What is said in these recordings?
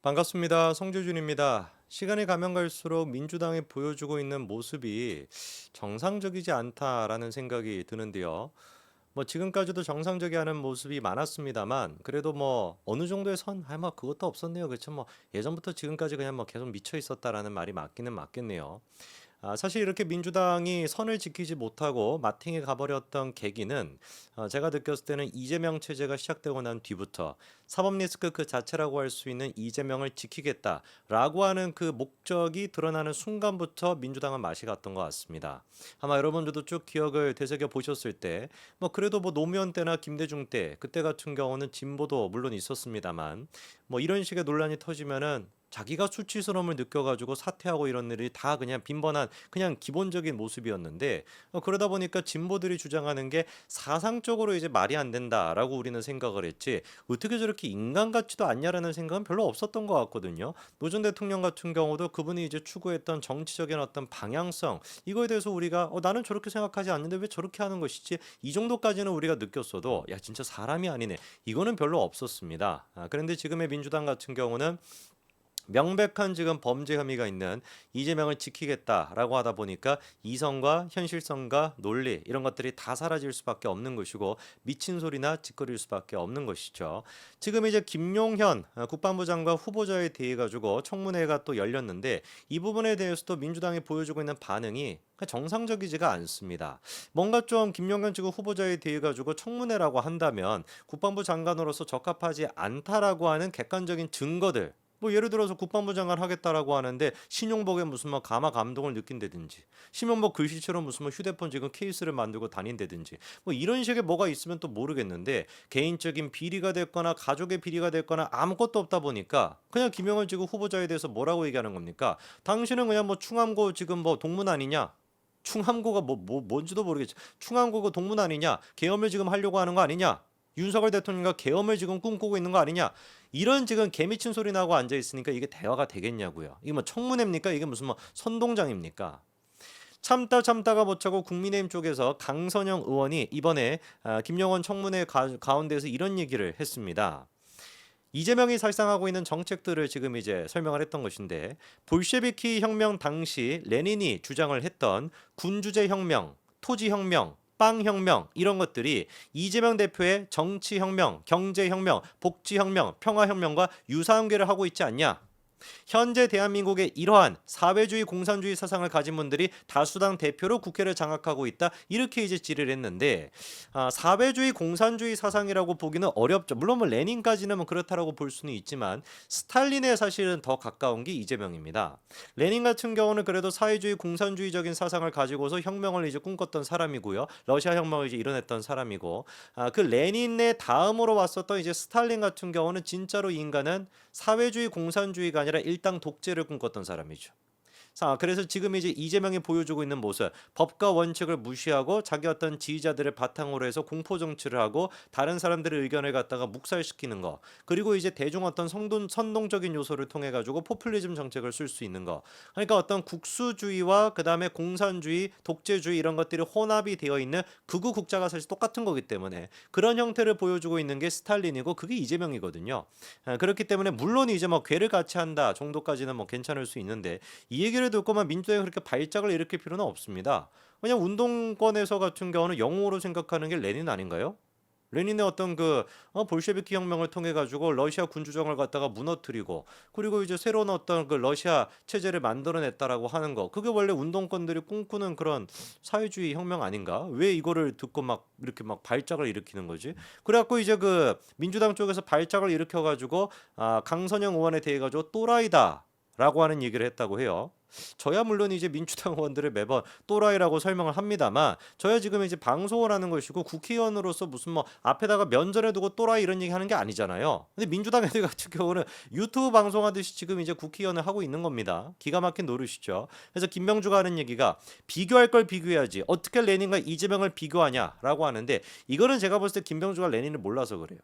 반갑습니다. 성주준입니다. 시간이 가면 갈수록 민주당이 보여주고 있는 모습이 정상적이지 않다라는 생각이 드는데요. 지금까지도 정상적이 않은 모습이 많았습니다만 그래도 어느 정도의 선, 그것도 없었네요. 그렇죠? 예전부터 지금까지 그냥 계속 미쳐 있었다라는 말이 맞기는 맞겠네요. 사실 이렇게 민주당이 선을 지키지 못하고 마팅에 가버렸던 계기는 제가 느꼈을 때는 이재명 체제가 시작되고 난 뒤부터 사법 리스크 그 자체라고 할 수 있는 이재명을 지키겠다라고 하는 그 목적이 드러나는 순간부터 민주당은 맛이 갔던 것 같습니다. 아마 여러분들도 쭉 기억을 되새겨 보셨을 때 그래도 노무현 때나 김대중 때 그때 같은 경우는 진보도 물론 있었습니다만 이런 식의 논란이 터지면은 자기가 수치스러움을 느껴가지고 사퇴하고 이런 일이 다 그냥 빈번한 그냥 기본적인 모습이었는데 그러다 보니까 진보들이 주장하는 게 사상적으로 이제 말이 안 된다라고 우리는 생각을 했지 어떻게 저렇게 인간 같지도 않냐라는 생각은 별로 없었던 것 같거든요. 노 전 대통령 같은 경우도 그분이 이제 추구했던 정치적인 어떤 방향성 이거에 대해서 우리가 나는 저렇게 생각하지 않는데 왜 저렇게 하는 것이지 이 정도까지는 우리가 느꼈어도 야 진짜 사람이 아니네 이거는 별로 없었습니다. 그런데 지금의 민주당 같은 경우는 명백한 지금 범죄 혐의가 있는 이재명을 지키겠다라고 하다 보니까 이성과 현실성과 논리 이런 것들이 다 사라질 수밖에 없는 것이고 미친 소리나 짓거릴 수밖에 없는 것이죠. 지금 이제 김용현 국방부 장관 후보자에 대해 가지고 청문회가 또 열렸는데 이 부분에 대해서도 민주당이 보여주고 있는 반응이 정상적이지가 않습니다. 뭔가 좀 김용현 지금 후보자에 대해 가지고 청문회라고 한다면 국방부 장관으로서 적합하지 않다라고 하는 객관적인 증거들 예를 들어서 국방부 장관 하겠다라고 하는데 신용복에 무슨 가마 감동을 느낀다든지 신용복 글씨처럼 무슨 휴대폰 지금 케이스를 만들고 다닌다든지 이런 식의 뭐가 있으면 또 모르겠는데 개인적인 비리가 됐거나 가족의 비리가 됐거나 아무것도 없다 보니까 그냥 김영환 지금 후보자에 대해서 뭐라고 얘기하는 겁니까? 당신은 그냥 충암고 지금 동문 아니냐? 충암고가 뭔지도 모르겠지. 충암고가 동문 아니냐? 계엄을 지금 하려고 하는 거 아니냐? 윤석열 대통령과 계엄을 지금 꿈꾸고 있는 거 아니냐? 이런 지금 개미친 소리 나고 앉아 있으니까 이게 대화가 되겠냐고요. 이게 청문회입니까? 이게 무슨 선동장입니까? 참다 참다가 못 차고 국민의힘 쪽에서 강선영 의원이 이번에 김영원 청문회 가운데서 이런 얘기를 했습니다. 이재명이 살상하고 있는 정책들을 지금 이제 설명을 했던 것인데 볼셰비키 혁명 당시 레닌이 주장을 했던 군주제 혁명, 토지 혁명, 빵 혁명 이런 것들이 이재명 대표의 정치 혁명, 경제 혁명, 복지 혁명, 평화 혁명과 유사관계를 하고 있지 않냐? 현재 대한민국의 이러한 사회주의 공산주의 사상을 가진 분들이 다수당 대표로 국회를 장악하고 있다. 이렇게 이제 질의를 했는데 사회주의 공산주의 사상이라고 보기는 어렵죠. 물론 레닌까지는 그렇다라고 볼 수는 있지만 스탈린에 사실은 더 가까운 게 이재명입니다. 레닌 같은 경우는 그래도 사회주의 공산주의적인 사상을 가지고서 혁명을 이제 꿈꿨던 사람이고요. 러시아 혁명을 이제 이뤄냈던 사람이고 그 레닌의 다음으로 왔었던 이제 스탈린 같은 경우는 진짜로 이 인간은 사회주의 공산주의가 아니라 일당 독재를 꿈꿨던 사람이죠. 그래서 지금 이제 이재명이 보여주고 있는 모습, 법과 원칙을 무시하고 자기 어떤 지지자들을 바탕으로 해서 공포 정치를 하고 다른 사람들의 의견을 갖다가 묵살시키는 거, 그리고 이제 대중 어떤 선동적인 요소를 통해 가지고 포퓰리즘 정책을 쓸 수 있는 거. 그러니까 어떤 국수주의와 그다음에 공산주의, 독재주의 이런 것들이 혼합이 되어 있는 극우 국자가 사실 똑같은 거기 때문에 그런 형태를 보여주고 있는 게 스탈린이고 그게 이재명이거든요. 그렇기 때문에 물론 이제 괴를 같이 한다 정도까지는 괜찮을 수 있는데 이 얘기를 듣고만 민주당이 그렇게 발작을 일으킬 필요는 없습니다. 그냥 운동권에서 같은 경우는 영웅으로 생각하는 게 레닌 아닌가요? 레닌의 어떤 볼셰비키 혁명을 통해 가지고 러시아 군주정을 갖다가 무너뜨리고 그리고 이제 새로운 어떤 그 러시아 체제를 만들어냈다라고 하는 거 그게 원래 운동권들이 꿈꾸는 그런 사회주의 혁명 아닌가? 왜 이거를 듣고 이렇게 발작을 일으키는 거지? 그래갖고 이제 그 민주당 쪽에서 발작을 일으켜 가지고 강선영 의원에 대해 가지고 또라이다. 라고 하는 얘기를 했다고 해요. 저야 물론 이제 민주당 의원들을 매번 또라이라고 설명을 합니다만 저야 지금 이제 방송을 하는 것이고 국회의원으로서 무슨 앞에다가 면전에 두고 또라이 이런 얘기 하는 게 아니잖아요. 근데 민주당 애들 같은 경우는 유튜브 방송하듯이 지금 이제 국회의원을 하고 있는 겁니다. 기가 막힌 노릇이죠. 그래서 김명주가 하는 얘기가 비교할 걸 비교해야지 어떻게 레닌과 이재명을 비교하냐라고 하는데 이거는 제가 봤을 때 김명주가 레닌을 몰라서 그래요.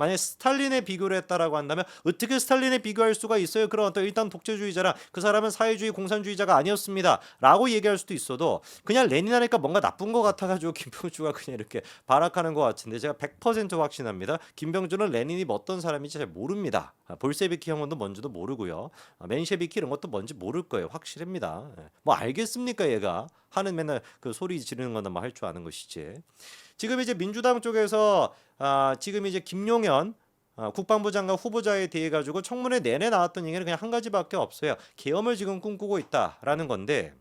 만약에 스탈린에 비교를 했다라고 한다면 어떻게 스탈린에 비교할 수가 있어요? 그런 어떤 일단 독재주의자라 그 사람은 사회주의 공산주의자가 아니었습니다 라고 얘기할 수도 있어도 그냥 레닌 하니까 뭔가 나쁜 것 같아가지고 김병주가 그냥 이렇게 발악하는 것 같은데 제가 100% 확신합니다. 김병주는 레닌이 뭐 어떤 사람인지 잘 모릅니다. 볼세비키 혁명도 뭔지도 모르고요. 맨셰비키 이런 것도 뭔지 모를 거예요. 확실합니다. 뭐 알겠습니까 얘가 하는 맨날 그 소리 지르는 거나 뭐 할 줄 아는 것이지. 지금 이제 민주당 쪽에서 지금 이제 김용현 국방부 장관 후보자에 대해 가지고 청문회 내내 나왔던 얘기는 그냥 한 가지밖에 없어요. 계엄을 지금 꿈꾸고 있다라는 건데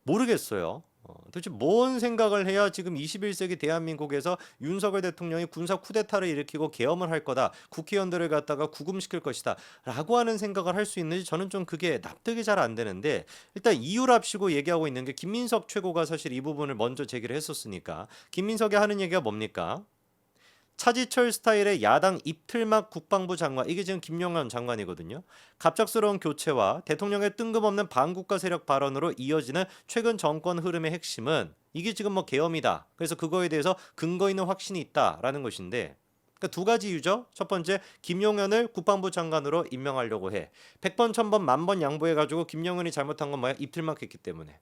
모르겠어요. 도대체 뭔 생각을 해야 지금 21세기 대한민국에서 윤석열 대통령이 군사 쿠데타를 일으키고 계엄을 할 거다. 국회의원들을 갖다가 구금시킬 것이다. 라고 하는 생각을 할 수 있는지 저는 좀 그게 납득이 잘 안 되는데 일단 이유랍시고 얘기하고 있는 게 김민석 최고가 사실 이 부분을 먼저 제기를 했었으니까 김민석이 하는 얘기가 뭡니까? 차지철 스타일의 야당 입틀막 국방부 장관 이게 지금 김용현 장관이거든요. 갑작스러운 교체와 대통령의 뜬금없는 반국가 세력 발언으로 이어지는 최근 정권 흐름의 핵심은 이게 지금 뭐 계엄이다. 그래서 그거에 대해서 근거 있는 확신이 있다라는 것인데 그러니까 두 가지 이유죠. 첫 번째 김용현을 국방부 장관으로 임명하려고 해. 100번 1000번 만번 양보해가지고 김용현이 잘못한 건 뭐야? 입틀막 했기 때문에.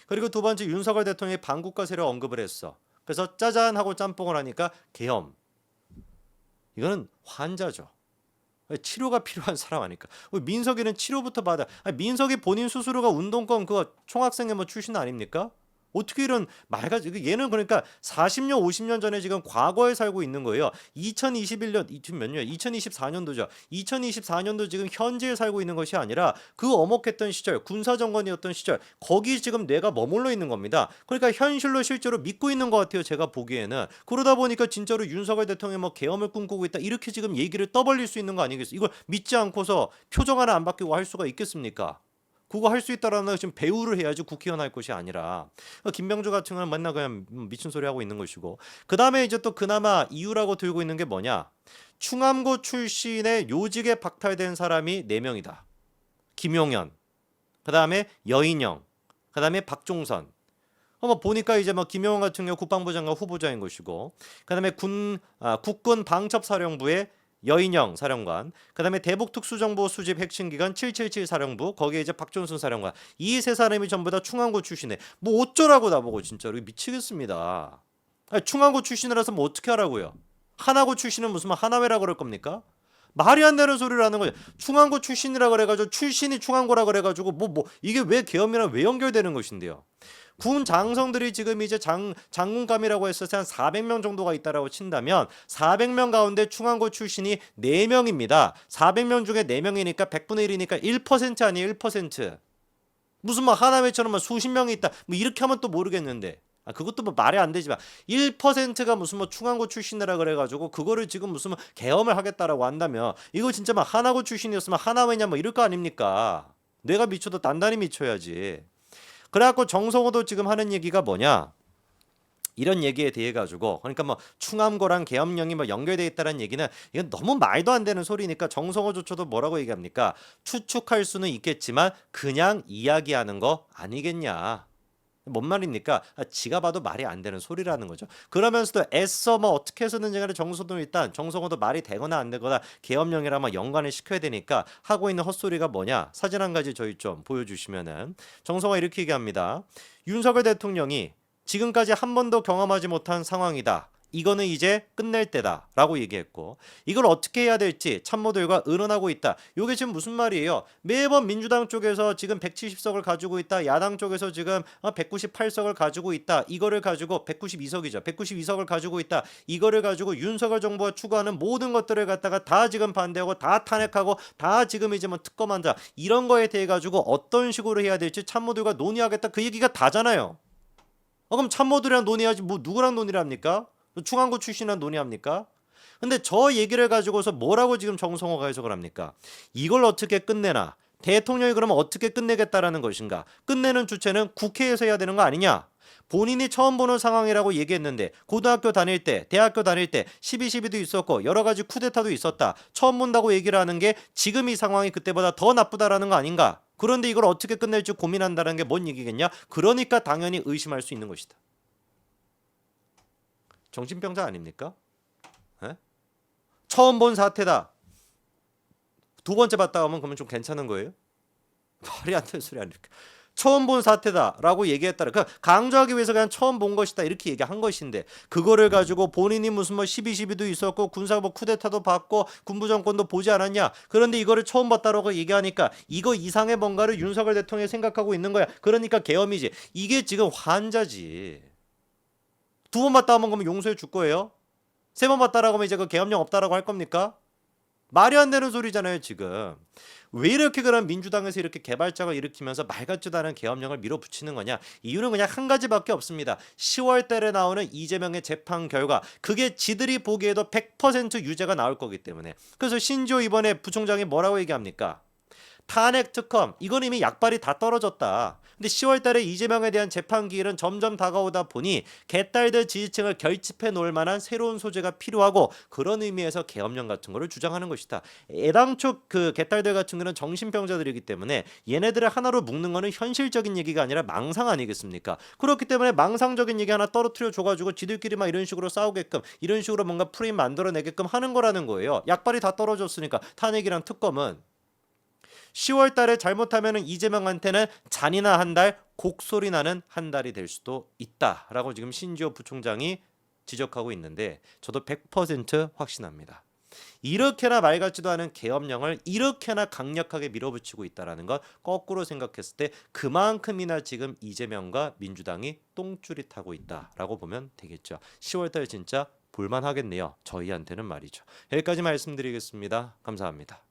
그리고 두 번째 윤석열 대통령이 반국가 세력 언급을 했어. 그래서 짜잔 하고 짬뽕을 하니까 계엄. 이거는 환자죠. 치료가 필요한 사람 아닐까. 민석이는 치료부터 받아. 민석이 본인 스스로가 운동권 그거 총학생회 뭐 출신 아닙니까? 어떻게 이런 말가지 얘는 그러니까 40년 50년 전에 지금 과거에 살고 있는 거예요. 2021년 지금 몇 년이야? 2024년도죠. 2024년도 지금 현재에 살고 있는 것이 아니라 그 엄혹했던 시절 군사정권이었던 시절 거기 지금 뇌가 머물러 있는 겁니다. 그러니까 현실로 실제로 믿고 있는 것 같아요. 제가 보기에는. 그러다 보니까 진짜로 윤석열 대통령이 뭐 계엄을 꿈꾸고 있다 이렇게 지금 얘기를 떠벌릴 수 있는 거 아니겠어요? 이걸 믿지 않고서 표정 하나 안 바뀌고 할 수가 있겠습니까? 그거 할 수 있다라는 지금 배우를 해야지 국회의원 할 것이 아니라 김병주 같은 경우는 맨날 그냥 미친 소리 하고 있는 것이고 그 다음에 이제 또 그나마 이유라고 들고 있는 게 뭐냐 충암고 출신의 요직에 박탈된 사람이 4명이다. 김용현 그 다음에 여인영 그 다음에 박종선 뭐 보니까 이제 뭐 김용현 같은 경우 국방부 장관 후보자인 것이고 그 다음에 국군 방첩사령부의 여인영 사령관, 그 다음에 대북특수정보 수집 핵심기관 777 사령부, 거기에 이제 박존순 사령관, 이 세 사람이 전부 다 충암고 출신에 뭐 어쩌라고 나보고 진짜로 미치겠습니다. 아니, 충암고 출신이라서 뭐 어떻게 하라고요? 하나고 출신은 무슨 하나회라 그럴 겁니까? 말이 안 되는 소리를 하는 거예요. 충암고 출신이라 그래가지고 출신이 충암고라 그래가지고 뭐 이게 왜 계엄이랑 왜 연결되는 것인데요? 군 장성들이 지금 이제 장군감이라고 해서 한 400명 정도가 있다라고 친다면 400명 가운데 충암고 출신이 4명입니다. 400명 중에 4명이니까 100분의 1이니까 1% 아니에요. 1%. 무슨 뭐 하나회처럼 뭐 수십 명이 있다. 뭐 이렇게 하면 또 모르겠는데. 그것도 뭐 말이 안 되지만 1%가 무슨 뭐 충암고 출신이라 그래가지고 그거를 지금 무슨 뭐 계엄을 하겠다라고 한다면 이거 진짜 막 하나고 출신이었으면 하나회냐 뭐 이럴 거 아닙니까? 뇌가 미쳐도 단단히 미쳐야지. 그래갖고 정성호도 지금 하는 얘기가 뭐냐? 이런 얘기에 대해 가지고 그러니까 뭐 충암고랑 계엄령이 뭐 연결돼 있다는 얘기는 이건 너무 말도 안 되는 소리니까 정성호조차도 뭐라고 얘기합니까? 추측할 수는 있겠지만 그냥 이야기하는 거 아니겠냐? 뭔 말입니까? 지가 봐도 말이 안 되는 소리라는 거죠. 그러면서도 애써 뭐 어떻게 해서든지 간에 정성호도 일단 정성호도 말이 되거나 안 되거나 계엄령이랑 막 연관을 시켜야 되니까 하고 있는 헛소리가 뭐냐? 사진 한 가지 저희 좀 보여주시면은 정성호가 이렇게 얘기합니다. 윤석열 대통령이 지금까지 한 번도 경험하지 못한 상황이다. 이거는 이제 끝낼 때다 라고 얘기했고 이걸 어떻게 해야 될지 참모들과 의논하고 있다. 이게 지금 무슨 말이에요? 매번 민주당 쪽에서 지금 170석을 가지고 있다. 야당 쪽에서 지금 198석을 가지고 있다. 이거를 가지고 192석이죠. 192석을 가지고 있다. 이거를 가지고 윤석열 정부가 추구하는 모든 것들을 갖다가 다 지금 반대하고 다 탄핵하고 다 지금 이제 뭐 특검한다. 이런 거에 대해 가지고 어떤 식으로 해야 될지 참모들과 논의하겠다. 그 얘기가 다잖아요. 그럼 참모들이랑 논의하지 뭐 누구랑 논의를 합니까? 충암고 출신이랑 논의합니까? 근데 저 얘기를 가지고서 뭐라고 지금 정성호가 해석을 합니까? 이걸 어떻게 끝내나? 대통령이 그러면 어떻게 끝내겠다라는 것인가? 끝내는 주체는 국회에서 해야 되는 거 아니냐? 본인이 처음 보는 상황이라고 얘기했는데 고등학교 다닐 때, 대학교 다닐 때 12.12도 있었고 여러 가지 쿠데타도 있었다. 처음 본다고 얘기를 하는 게 지금 이 상황이 그때보다 더 나쁘다라는 거 아닌가? 그런데 이걸 어떻게 끝낼지 고민한다는 게 뭔 얘기겠냐? 그러니까 당연히 의심할 수 있는 것이다. 정신병자 아닙니까? 에? 처음 본 사태다. 두 번째 봤다 하면 그러면 좀 괜찮은 거예요? 말이 안 되는 소리 아니까. 처음 본 사태다라고 얘기했다라. 그러니까 강조하기 위해서 그냥 처음 본 것이다 이렇게 얘기한 것인데 그거를 가지고 본인이 무슨 뭐 12.12도 있었고 군사 뭐 쿠데타도 받고 군부 정권도 보지 않았냐. 그런데 이거를 처음 봤다라고 얘기하니까 이거 이상의 뭔가를 윤석열 대통령이 생각하고 있는 거야. 그러니까 계엄이지. 이게 지금 환자지. 두 번 봤다 하면 그러면 용서해 줄 거예요? 세 번 봤다라고 하면 이제 그 계엄령 없다라고 할 겁니까? 말이 안 되는 소리잖아요 지금. 왜 이렇게 그런 민주당에서 이렇게 개발장을 일으키면서 말 같지도 않은 계엄령을 밀어붙이는 거냐. 이유는 그냥 한 가지밖에 없습니다. 10월 달에 나오는 이재명의 재판 결과 그게 지들이 보기에도 100% 유죄가 나올 거기 때문에. 그래서 신지호 이번에 부총장이 뭐라고 얘기합니까? 탄핵 특검 이건 이미 약발이 다 떨어졌다. 근데 10월 달에 이재명에 대한 재판 기일은 점점 다가오다 보니 개딸들 지지층을 결집해 놓을 만한 새로운 소재가 필요하고 그런 의미에서 계엄령 같은 거를 주장하는 것이다. 애당초 그 개딸들 같은 경우는 정신병자들이기 때문에 얘네들을 하나로 묶는 거는 현실적인 얘기가 아니라 망상 아니겠습니까? 그렇기 때문에 망상적인 얘기 하나 떨어뜨려 줘가지고 지들끼리 막 이런 식으로 싸우게끔 이런 식으로 뭔가 프레임 만들어내게끔 하는 거라는 거예요. 약발이 다 떨어졌으니까 탄핵이랑 특검은 10월 달에 잘못하면 이재명한테는 잔이나 한 달, 곡소리 나는 한 달이 될 수도 있다라고 지금 신지호 부총장이 지적하고 있는데 저도 100% 확신합니다. 이렇게나 말 같지도 않은 계엄령을 이렇게나 강력하게 밀어붙이고 있다라는 건 거꾸로 생각했을 때 그만큼이나 지금 이재명과 민주당이 똥줄이 타고 있다라고 보면 되겠죠. 10월 달 진짜 볼만하겠네요. 저희한테는 말이죠. 여기까지 말씀드리겠습니다. 감사합니다.